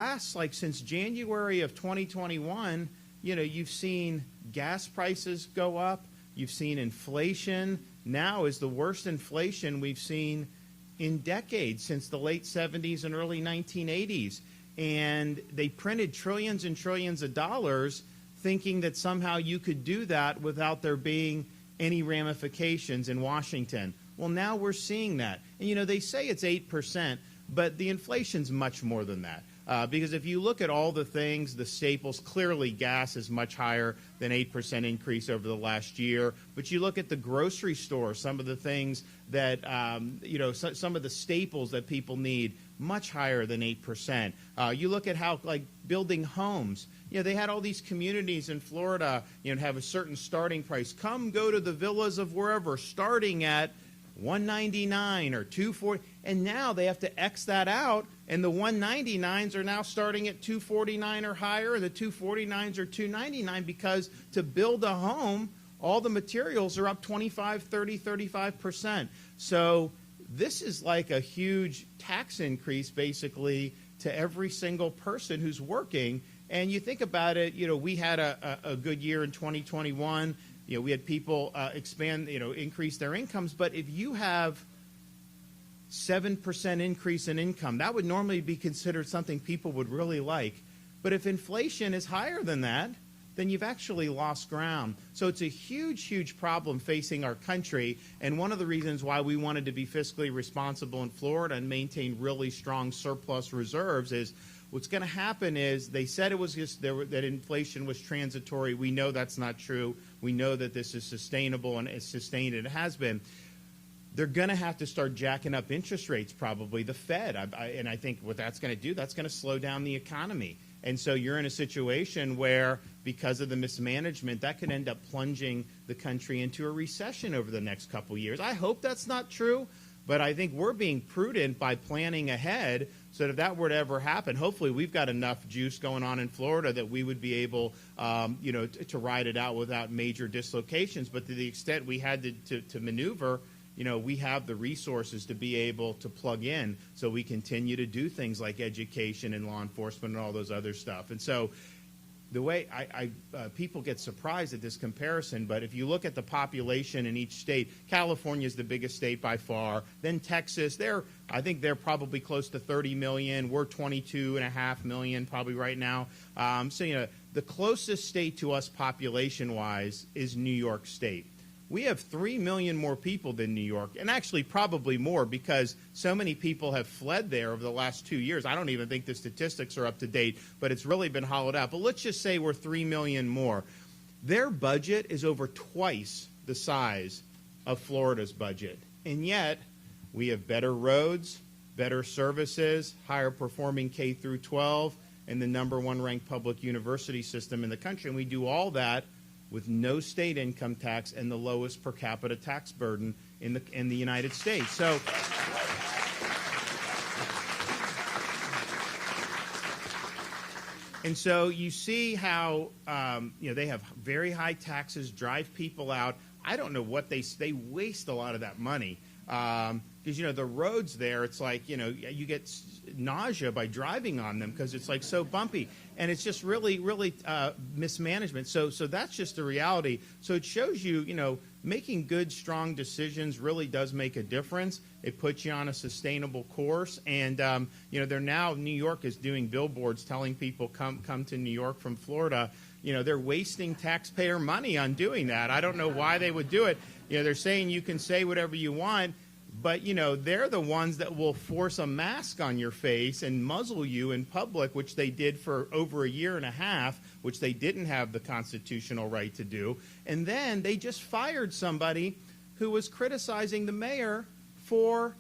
Last, like since January of 2021, you've seen gas prices go up. You've seen inflation. Now is the worst inflation we've seen in decades, since the late 70s and early 1980s. And they printed trillions and trillions of dollars thinking that somehow you could do that without there being any ramifications in Washington. Well, now we're seeing that. And, they say it's 8%, but the inflation's much more than that. Because if you look at all the things, the staples, clearly gas is much higher than 8% increase over the last year. But you look at the grocery store, some of the things that, some of the staples that people need, much higher than 8%. You look at how, like, building homes. They had all these communities in Florida, have a certain starting price. Come go to the villas of wherever, starting at $199 or $240, and now they have to X that out, and the 199s are now starting at $249 or higher, and the 249s are $299, because to build a home, all the materials are up 25, 30, 35%. So this is like a huge tax increase, basically, to every single person who's working. And you think about it, we had a good year in 2021. We had people increase their incomes. But if you have 7% increase in income, that would normally be considered something people would really like. But if inflation is higher than that, then you've actually lost ground. So it's a huge, huge problem facing our country. And one of the reasons why we wanted to be fiscally responsible in Florida and maintain really strong surplus reserves is what's going to happen is they said it was just that inflation was transitory. We know that's not true. We know that this is sustainable and it's sustained, and it has been. They're going to have to start jacking up interest rates, probably, the Fed. And I think what that's going to do, that's going to slow down the economy. And so you're in a situation where, because of the mismanagement, that could end up plunging the country into a recession over the next couple years. I hope that's not true, but I think we're being prudent by planning ahead so that if that were to ever happen, hopefully we've got enough juice going on in Florida that we would be able, to ride it out without major dislocations. But to the extent we had to maneuver, we have the resources to be able to plug in, so we continue to do things like education and law enforcement and all those other stuff. And so the way people get surprised at this comparison, but if you look at the population in each state, California is the biggest state by far. Then Texas, I think they're probably close to 30 million. We're 22.5 million probably right now. The closest state to us population-wise is New York State. We have 3 million more people than New York, and actually probably more, because so many people have fled there over the last 2 years. I don't even think the statistics are up to date, but it's really been hollowed out. But let's just say we're 3 million more. Their budget is over twice the size of Florida's budget, and yet we have better roads, better services, higher performing K through 12, and the #1 ranked public university system in the country. And we do all that with no state income tax and the lowest per capita tax burden in the United States. So, and so you see how they have very high taxes, drive people out. I don't know what they waste a lot of that money. Because, the roads there, it's like, you get nausea by driving on them because it's like so bumpy. And it's just really, really mismanagement. So that's just the reality. So it shows you, making good, strong decisions really does make a difference. It puts you on a sustainable course. And, New York is doing billboards telling people come to New York from Florida. They're wasting taxpayer money on doing that. I don't know why they would do it. They're saying you can say whatever you want, but, they're the ones that will force a mask on your face and muzzle you in public, which they did for over a year and a half, which they didn't have the constitutional right to do. And then they just fired somebody who was criticizing the mayor for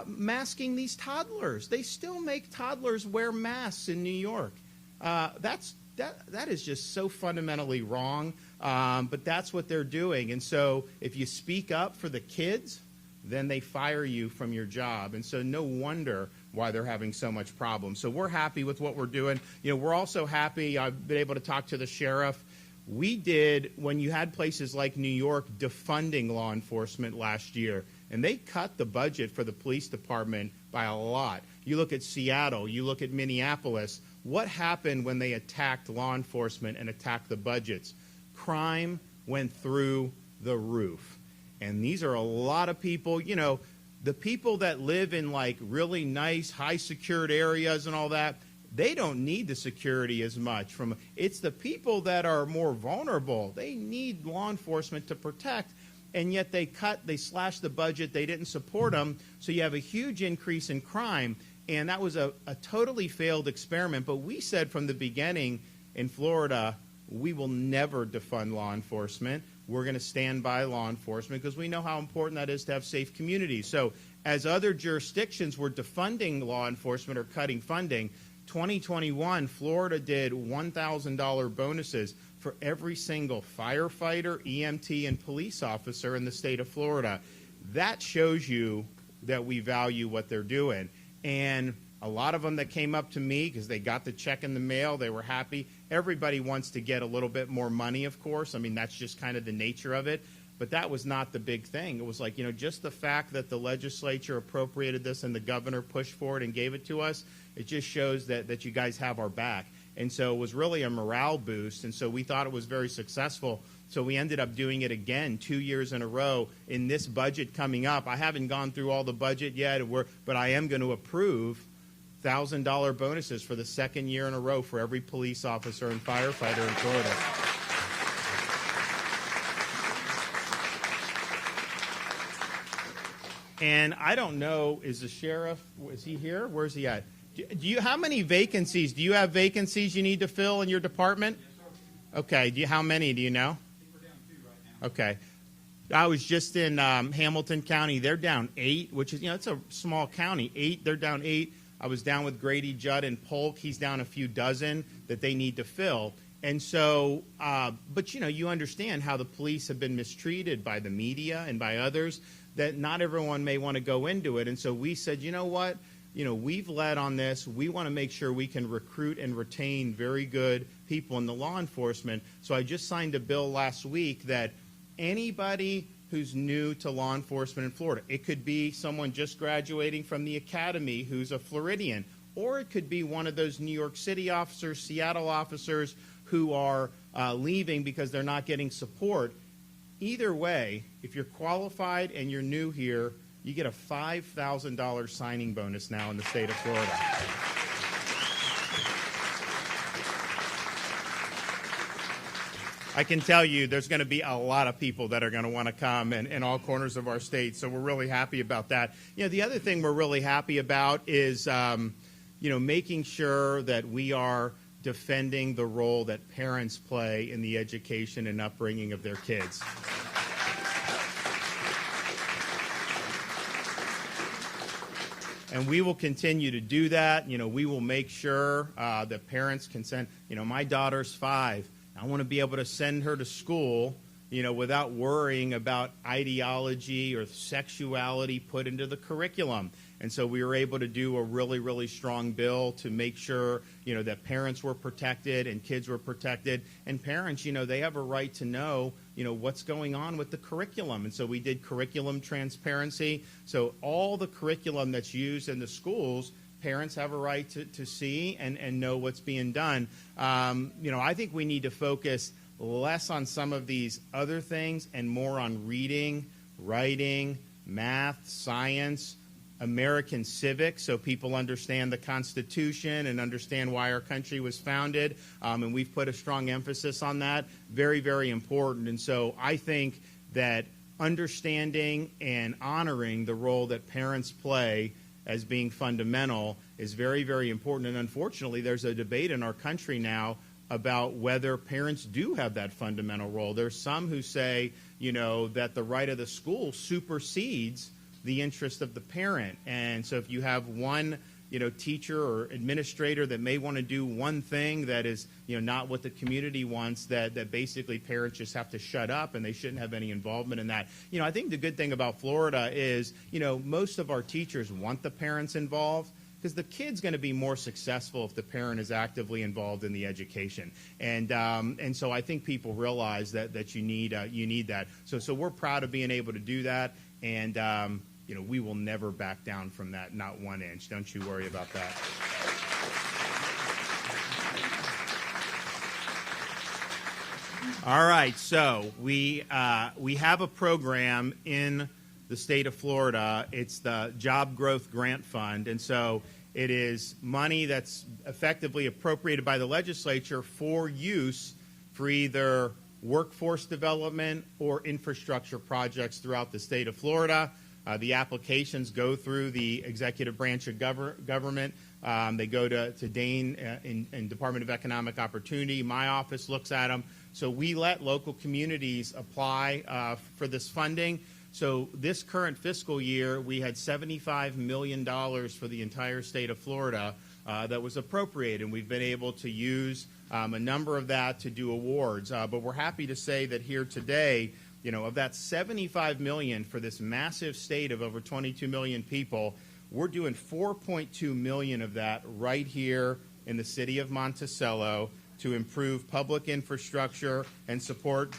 masking these toddlers. They still make toddlers wear masks in New York. That is just so fundamentally wrong, but that's what they're doing. And so if you speak up for the kids, then they fire you from your job. And so no wonder why they're having so much problems. So we're happy with what we're doing. We're also happy. I've been able to talk to the sheriff. We did, when you had places like New York defunding law enforcement last year, and they cut the budget for the police department by a lot. You look at Seattle, you look at Minneapolis. What happened when they attacked law enforcement and attacked the budgets? Crime went through the roof. And these are a lot of people, you know, the people that live in like really nice, high secured areas and all that, they don't need the security as much. It's the people that are more vulnerable. They need law enforcement to protect, and yet they slashed the budget. They didn't support them, so you have a huge increase in crime, and that was a totally failed experiment. But we said from the beginning in Florida, we will never defund law enforcement. We're going to stand by law enforcement because we know how important that is to have safe communities. So as other jurisdictions were defunding law enforcement or cutting funding, 2021, Florida did $1,000 bonuses for every single firefighter, EMT, and police officer in the state of Florida. That shows you that we value what they're doing. And a lot of them that came up to me because they got the check in the mail, they were happy. Everybody wants to get a little bit more money, of course. I mean, that's just kind of the nature of it. But that was not the big thing. It was like, you know, just the fact that the legislature appropriated this and the governor pushed for it and gave it to us, it just shows that you guys have our back. And so it was really a morale boost. And so we thought it was very successful. So we ended up doing it again 2 years in a row in this budget coming up. I haven't gone through all the budget yet, but I am going to approve $1,000 bonuses for the second year in a row for every police officer and firefighter in Florida. And I don't know, is the sheriff, is he here? Where's he at? How many vacancies? Do you have vacancies you need to fill in your department? Yes, sir. Okay. How many do you know? I think we're down 2 right now. Okay. I was just in Hamilton County. They're down 8, which is, you know, it's a small county. 8, they're down 8. I was down with Grady Judd and Polk. He's down a few dozen that they need to fill. And so, but, you know, you understand how the police have been mistreated by the media and by others, that not everyone may want to go into it. And so we said, you know what? You know, we've led on this. We want to make sure we can recruit and retain very good people in the law enforcement. So I just signed a bill last week that anybody who's new to law enforcement in Florida, it could be someone just graduating from the academy who's a Floridian, or it could be one of those New York City officers, Seattle officers who are leaving because they're not getting support. Either way, if you're qualified and you're new here, you get a $5,000 signing bonus now in the state of Florida. I can tell you there's going to be a lot of people that are going to want to come in all corners of our state, so we're really happy about that. You know, the other thing we're really happy about is, you know, making sure that we are defending the role that parents play in the education and upbringing of their kids. And we will continue to do that. You know, we will make sure that parents can send, you know, my daughter's 5. I want to be able to send her to school, you know, without worrying about ideology or sexuality put into the curriculum. And so we were able to do a really, really strong bill to make sure, you know, that parents were protected and kids were protected. And parents, you know, they have a right to know, you know, what's going on with the curriculum. And so we did curriculum transparency. So all the curriculum that's used in the schools, parents have a right to see and know what's being done. You know, I think we need to focus less on some of these other things and more on reading, writing, math, science, American civics, so people understand the Constitution and understand why our country was founded. And we've put a strong emphasis on that. Very, very important. And so I think that understanding and honoring the role that parents play as being fundamental is very, very important. And unfortunately, there's a debate in our country now about whether parents do have that fundamental role. There's some who say, you know, that the right of the school supersedes the interest of the parent. And so if you have one, you know, teacher or administrator that may want to do one thing that is, you know, not what the community wants, that basically parents just have to shut up and they shouldn't have any involvement in that. You know, I think the good thing about Florida is, you know, most of our teachers want the parents involved, because the kid's going to be more successful if the parent is actively involved in the education. And so I think people realize that you need that. So we're proud of being able to do that. And, we will never back down from that, not 1 inch. Don't you worry about that. All right, so we have a program in the state of Florida. It's the Job Growth Grant Fund, and so it is money that's effectively appropriated by the legislature for use for either workforce development or infrastructure projects throughout the state of Florida. The applications go through the executive branch of government. They go to Dane in Department of Economic Opportunity. My office looks at them. So we let local communities apply for this funding. So this current fiscal year, we had $75 million for the entire state of Florida that was appropriated, and we've been able to use a number of that to do awards. But we're happy to say that here today, of that $75 million for this massive state of over 22 million people, we're doing $4.2 million of that right here in the city of Monticello to improve public infrastructure and support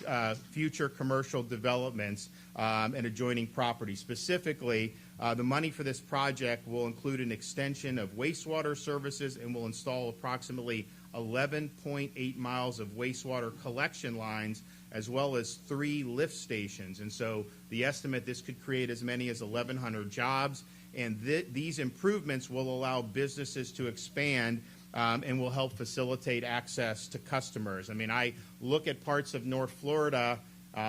future commercial developments and adjoining property. Specifically, the money for this project will include an extension of wastewater services and will install approximately 11.8 miles of wastewater collection lines, as well as 3 lift stations. And so the estimate, this could create as many as 1,100 jobs. And these improvements will allow businesses to expand and will help facilitate access to customers. I mean, I look at parts of North Florida.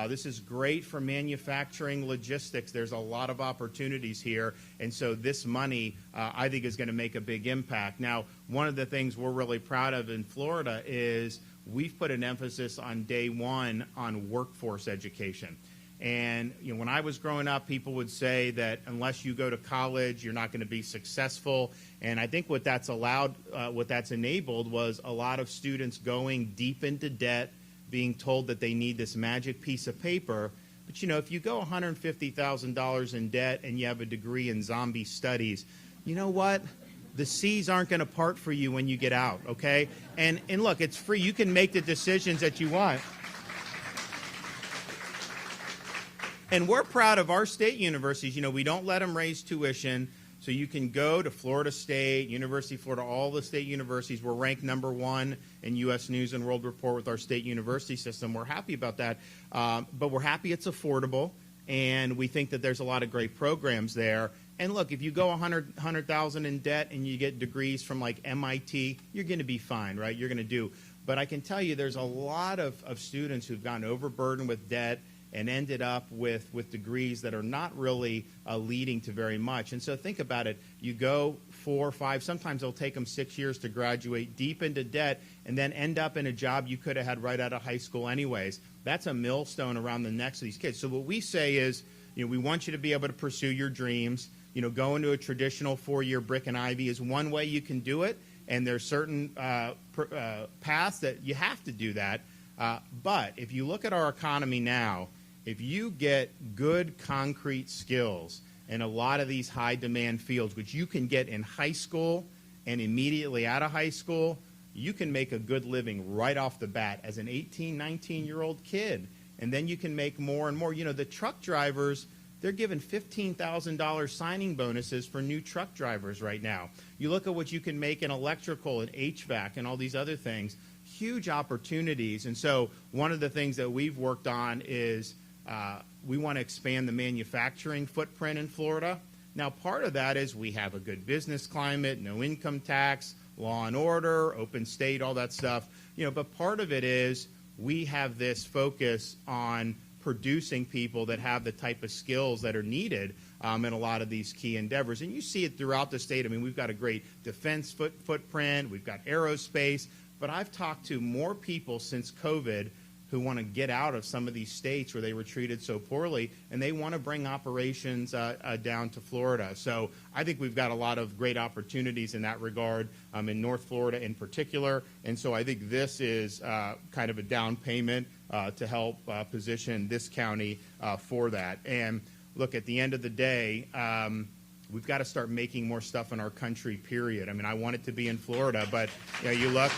This is great for manufacturing, logistics. There's a lot of opportunities here. And so this money, I think, is going to make a big impact. Now, one of the things we're really proud of in Florida is we've put an emphasis on day one on workforce education. And when I was growing up, people would say that unless you go to college, you're not going to be successful. And I think what that's enabled was a lot of students going deep into debt, being told that they need this magic piece of paper. But if you go $150,000 in debt and you have a degree in zombie studies, you know what? The seas aren't going to part for you when you get out, okay? And look, it's free. You can make the decisions that you want. And we're proud of our state universities. We don't let them raise tuition. So you can go to Florida State, University of Florida, all the state universities. We're ranked #1 in U.S. News and World Report with our state university system. We're happy about that. But we're happy it's affordable. And we think that there's a lot of great programs there. And look, if you go $100,000 in debt and you get degrees from like MIT, you're going to be fine, right? You're going to do. But I can tell you there's a lot of students who've gotten overburdened with debt and ended up with degrees that are not really leading to very much. And so think about it. You go 4 or 5, sometimes it'll take them 6 years to graduate deep into debt and then end up in a job you could have had right out of high school anyways. That's a millstone around the necks of these kids. So what we say is, we want you to be able to pursue your dreams. Go into a traditional 4-year brick and ivy is one way you can do it. And there's certain paths that you have to do that. But if you look at our economy now, if you get good concrete skills in a lot of these high demand fields, which you can get in high school and immediately out of high school, you can make a good living right off the bat as an 18, 19-year-old kid. And then you can make more and more. The truck drivers, they're given $15,000 signing bonuses for new truck drivers right now. You look at what you can make in electrical and HVAC and all these other things, huge opportunities. And so one of the things that we've worked on is we want to expand the manufacturing footprint in Florida. Now, part of that is we have a good business climate, no income tax, law and order, open state, all that stuff. But part of it is we have this focus on producing people that have the type of skills that are needed in a lot of these key endeavors. And you see it throughout the state. I mean, we've got a great defense footprint. We've got aerospace. But I've talked to more people since COVID who want to get out of some of these states where they were treated so poorly, and they want to bring operations down to Florida. So I think we've got a lot of great opportunities in that regard in North Florida in particular. And so I think this is kind of a down payment to help position this county for that. And look, at the end of the day, we've got to start making more stuff in our country, period. I mean, I want it to be in Florida, but you look.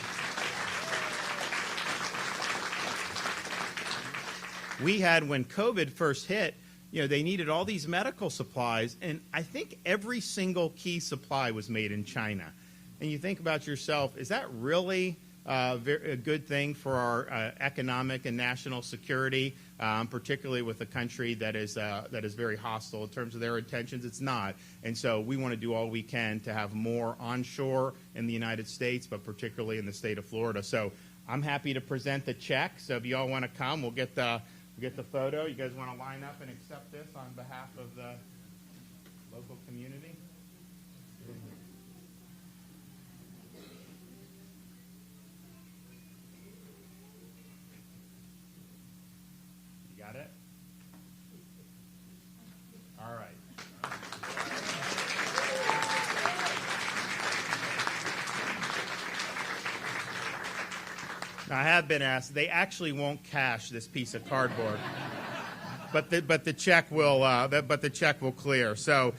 We had, when COVID first hit, they needed all these medical supplies, and I think every single key supply was made in China. And you think about yourself, is that really a good thing for our economic and national security, particularly with a country that is very hostile in terms of their intentions? It's not. And so we want to do all we can to have more onshore in the United States, but particularly in the state of Florida. So I'm happy to present the check. So if you all want to come, we'll get the photo. You guys want to line up and accept this on behalf of the local community? You got it? All right. Now, I have been asked, they actually won't cash this piece of cardboard, but the check will clear. So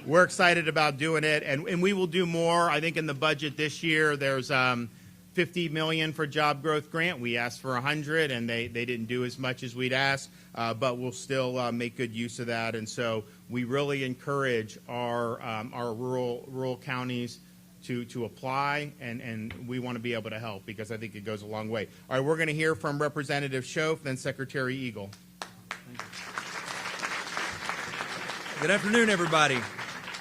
we're excited about doing it, and we will do more. I think in the budget this year, there's $50 million for job growth grant. We asked for 100, and they didn't do as much as we'd asked, but we'll still make good use of that. And so we really encourage our rural counties to apply, and we want to be able to help because I think it goes a long way. All right, we're going to hear from Representative Schoaf, then Secretary Eagle. Good afternoon, everybody.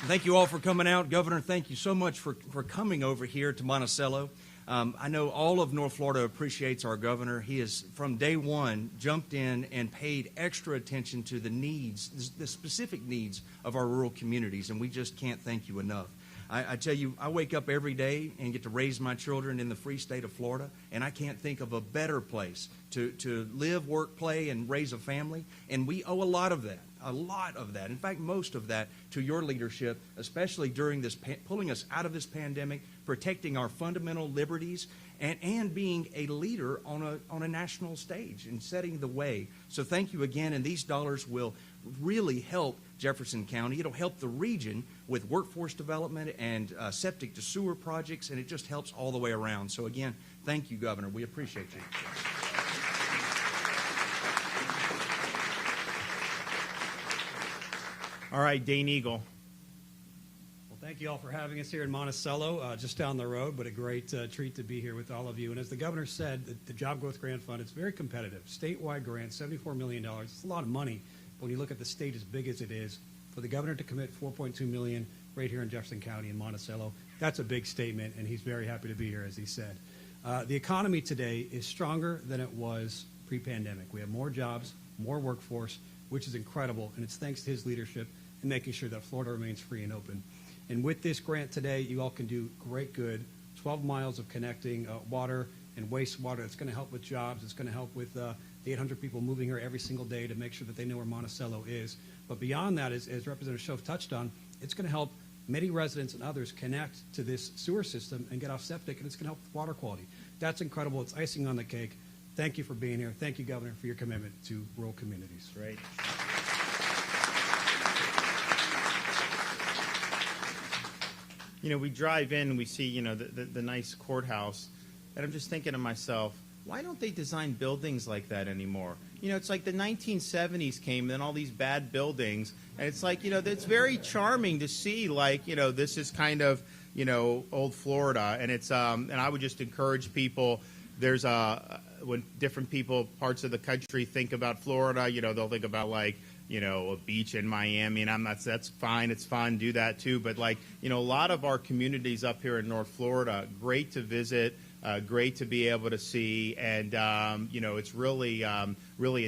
Thank you all for coming out. Governor, thank you so much for coming over here to Monticello. I know all of North Florida appreciates our governor. He has, from day one, jumped in and paid extra attention to the needs, the specific needs of our rural communities, and we just can't thank you enough. I tell you, I wake up every day and get to raise my children in the free state of Florida, and I can't think of a better place to live, work, play, and raise a family, and we owe a lot of that. In fact, most of that to your leadership, especially during this, pulling us out of this pandemic, protecting our fundamental liberties, and being a leader on a national stage and setting the way. So thank you again, and these dollars will really help Jefferson County. It'll help the region with workforce development and septic to sewer projects, and it just helps all the way around. So again, thank you, Governor. We appreciate you. All right, Dane Eagle. Well, thank you all for having us here in Monticello, just down the road, but a great treat to be here with all of you. And as the governor said, the Job Growth Grant Fund, it's very competitive. Statewide grant, $74 million. It's a lot of money. But when you look at the state as big as it is, for the governor to commit $4.2 million right here in Jefferson County in Monticello, that's a big statement, and he's very happy to be here, as he said. The economy today is stronger than it was pre-pandemic. We have more jobs, more workforce, which is incredible, and it's thanks to his leadership and making sure that Florida remains free and open. And with this grant today, you all can do great good. 12 miles of connecting water and wastewater. It's going to help with jobs. It's going to help with the 800 people moving here every single day to make sure that they know where Monticello is. But beyond that, as Representative Schoaf touched on, it's going to help many residents and others connect to this sewer system and get off septic, and it's going to help with water quality. That's incredible. It's icing on the cake. Thank you for being here. Thank you, Governor, for your commitment to rural communities. Great. We drive in and we see, the nice courthouse, and I'm just thinking to myself, why don't they design buildings like that anymore? It's like the 1970s came, and all these bad buildings, and it's like, it's very charming to see, like, this is kind of, old Florida, and it's, and I would just encourage people, there's when different people, parts of the country think about Florida, they'll think about, like, a beach in Miami, and that's fine, it's fun, do that too, but like, a lot of our communities up here in North Florida, great to visit, great to be able to see, and it's really a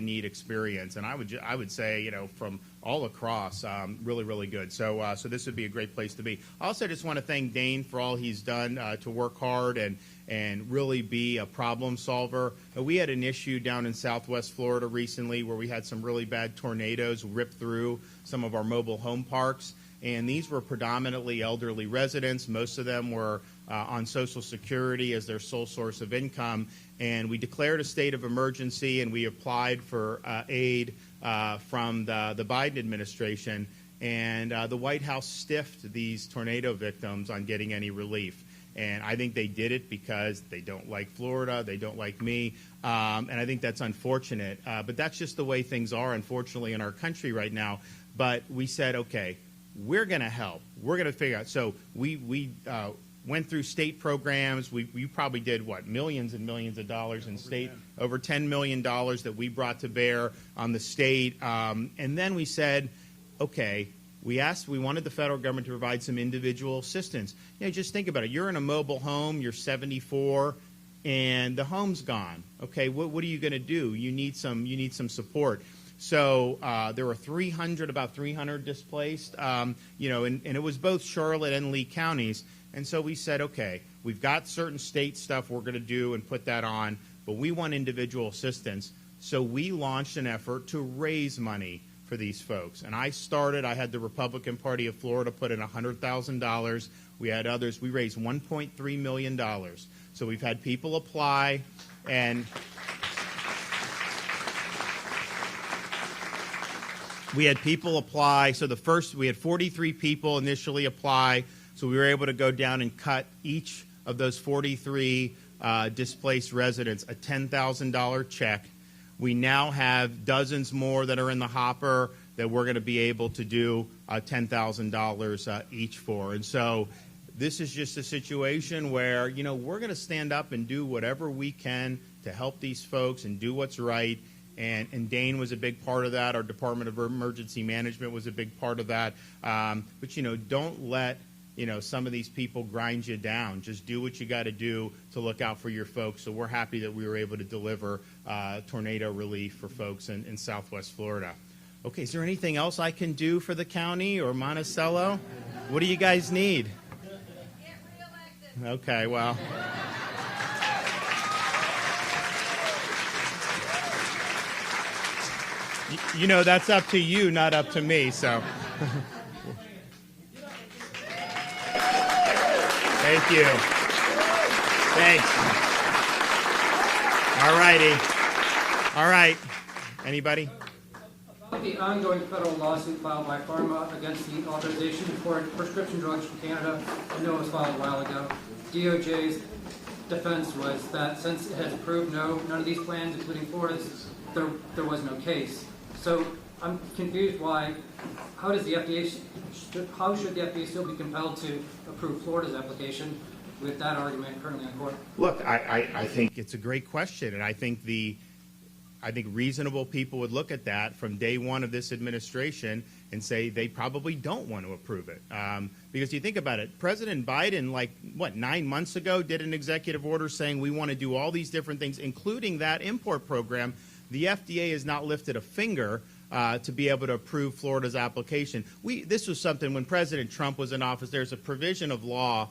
neat experience, and I would say, from all across, really good. So this would be a great place to be. I also just want to thank Dane for all he's done to work hard and really be a problem solver. We had an issue down in Southwest Florida recently where we had some really bad tornadoes rip through some of our mobile home parks, and these were predominantly elderly residents. Most of them were on Social Security as their sole source of income, and we declared a state of emergency, and we applied for aid from the Biden administration, and the White House stiffed these tornado victims on getting any relief. And I think they did it because they don't like Florida, they don't like me, and I think that's unfortunate. But that's just the way things are, unfortunately, in our country right now. But we said, okay, we're going to help. We're going to figure out. So we went through state programs. We probably did, millions and millions of dollars in state, over $10 million that we brought to bear on the state. And then we said, okay, we wanted the federal government to provide some individual assistance. Just think about it. You're in a mobile home, you're 74, and the home's gone. Okay, what are you going to do? You need some support. So there were about 300 displaced, and it was both Charlotte and Lee counties. And so we said, okay, we've got certain state stuff we're going to do and put that on, but we want individual assistance. So we launched an effort to raise money for these folks. And I had the Republican Party of Florida put in $100,000. We had others. We raised $1.3 million. So we've had people apply, and we had people apply. So we had 43 people initially apply. So we were able to go down and cut each of those 43 displaced residents a $10,000 check. We now have dozens more that are in the hopper that we're going to be able to do $10,000 each for. And so this is just a situation where, we're going to stand up and do whatever we can to help these folks and do what's right. And Dane was a big part of that. Our Department of Emergency Management was a big part of that. But, don't let some of these people grind you down. Just do what you got to do to look out for your folks. So we're happy that we were able to deliver tornado relief for folks in Southwest Florida. Okay, is there anything else I can do for the county or Monticello? What do you guys need? Get reelected. Okay, well. That's up to you, not up to me, so. Thank you. Thanks. All righty. All right. Anybody? About the ongoing federal lawsuit filed by Pharma against the authorization for prescription drugs from Canada, I know it was filed a while ago. DOJ's defense was that since it has approved none of these plans, including Florida's, there was no case. So I'm confused how should the FDA still be compelled to approve Florida's application with that argument currently in court? Look, I think it's a great question, and I think reasonable people would look at that from day one of this administration and say they probably don't want to approve it. Because you think about it, President Biden, 9 months ago, did an executive order saying we want to do all these different things, including that import program. The FDA has not lifted a finger to be able to approve Florida's application. This was something when President Trump was in office. There's a provision of law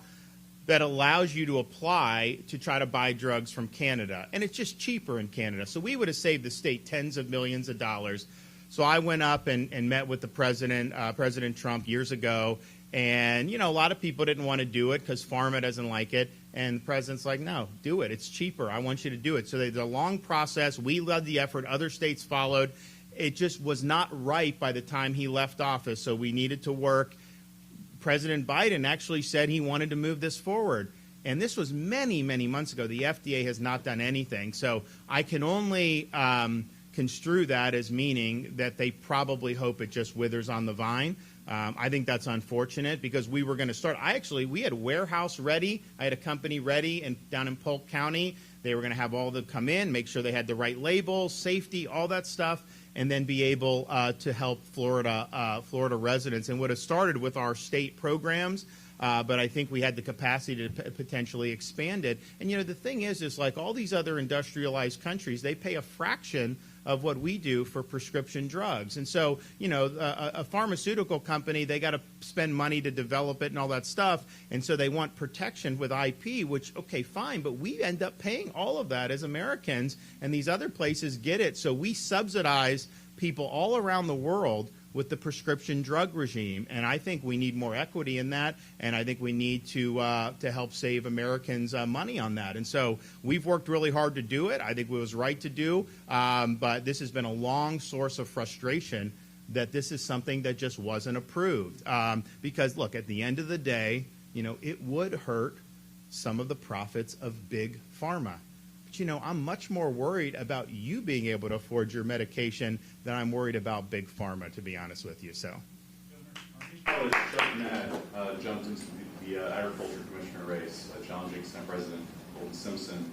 that allows you to apply to try to buy drugs from Canada, and it's just cheaper in Canada. So we would have saved the state tens of millions of dollars. So I went up and met with the president, President Trump, years ago, and a lot of people didn't want to do it because pharma doesn't like it, and the president's like, no, do it. It's cheaper. I want you to do it. So there's a long process. We led the effort. Other states followed. It just was not right by the time he left office, so we needed to work. President Biden actually said he wanted to move this forward. And this was many, many months ago. The FDA has not done anything. So I can only construe that as meaning that they probably hope it just withers on the vine. I think that's unfortunate because we were going to start. We had a warehouse ready. I had a company ready down in Polk County. They were going to have all of them come in, make sure they had the right labels, safety, all that stuff, and then be able to help Florida residents. And would have started with our state programs, but I think we had the capacity to potentially expand it. And, the thing is like all these other industrialized countries, they pay a fraction of what we do for prescription drugs. And so, a pharmaceutical company, they got to spend money to develop it and all that stuff. And so they want protection with IP, which, okay, fine, but we end up paying all of that as Americans, and these other places get it. So we subsidize people all around the world with the prescription drug regime. And I think we need more equity in that, and I think we need to help save Americans money on that. And so we've worked really hard to do it. I think it was right to do, but this has been a long source of frustration that this is something that just wasn't approved. Because, look, at the end of the day, it would hurt some of the profits of big pharma. But, you know, I'm much more worried about you being able to afford your medication than I'm worried about big pharma, to be honest with you. So. Chuck Nadd jumped into the Agriculture Commissioner race, challenging Senate President Simpson.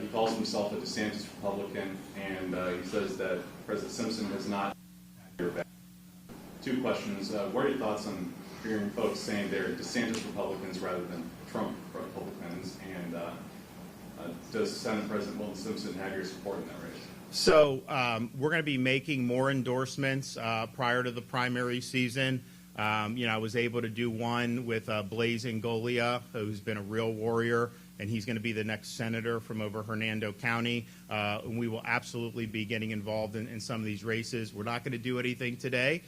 He calls himself a DeSantis Republican, and he says that President Simpson has not had your back. Two questions. What are your thoughts on hearing folks saying they're DeSantis Republicans rather than Trump Republicans? And does Senate President Wilton Simpson have your support in that race? So we're going to be making more endorsements prior to the primary season. You know, I was able to do one with Blaise Ngolia, who's been a real warrior, and he's going to be the next senator from over Hernando County. And we will absolutely be getting involved in some of these races. We're not going to do anything today.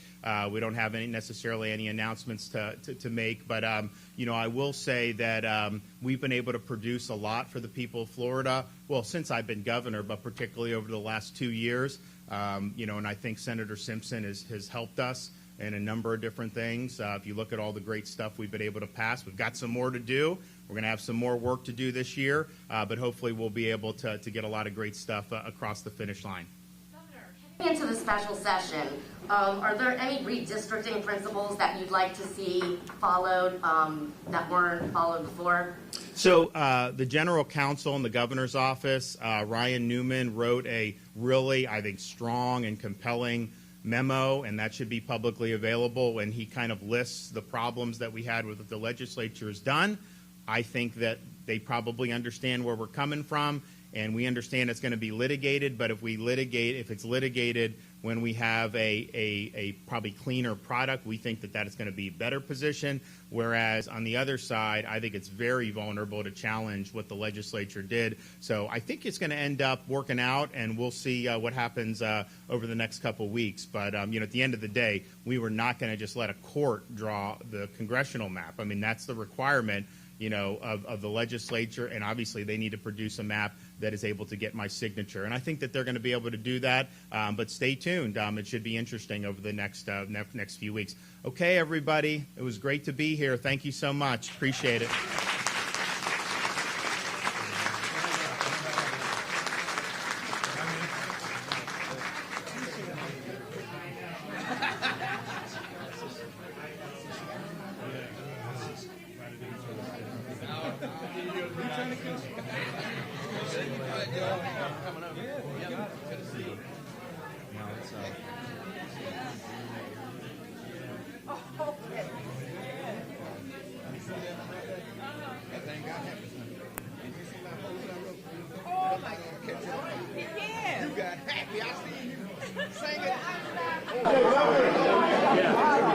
We don't have necessarily any announcements to make. But, you know, I will say that we've been able to produce a lot for the people of Florida, well, since I've been governor, but particularly over the last 2 years. You know, and I think Senator Simpson has helped us in a number of different things. If you look at all the great stuff we've been able to pass, we've got some more to do. We're going to have some more work to do this year, but hopefully we'll be able to get a lot of great stuff across the finish line. Governor, heading into the special session, are there any redistricting principles that you'd like to see followed that weren't followed before? So the general counsel in the governor's office, Ryan Newman, wrote a really, I think, strong and compelling memo, and that should be publicly available, and he kind of lists the problems that we had with what the legislature has done. I think that they probably understand where we're coming from, and we understand it's going to be litigated, but if it's litigated when we have a probably cleaner product, we think that is going to be a better position, whereas on the other side, I think it's very vulnerable to challenge what the legislature did. So I think it's going to end up working out, and we'll see what happens over the next couple weeks. But, you know, at the end of the day, we were not going to just let a court draw the congressional map. I mean, that's the requirement, you know, of the legislature, and obviously they need to produce a map that is able to get my signature. And I think that they're going to be able to do that, but stay tuned. It should be interesting over the next few weeks. Okay, everybody, it was great to be here. Thank you so much. Appreciate it. Yeah.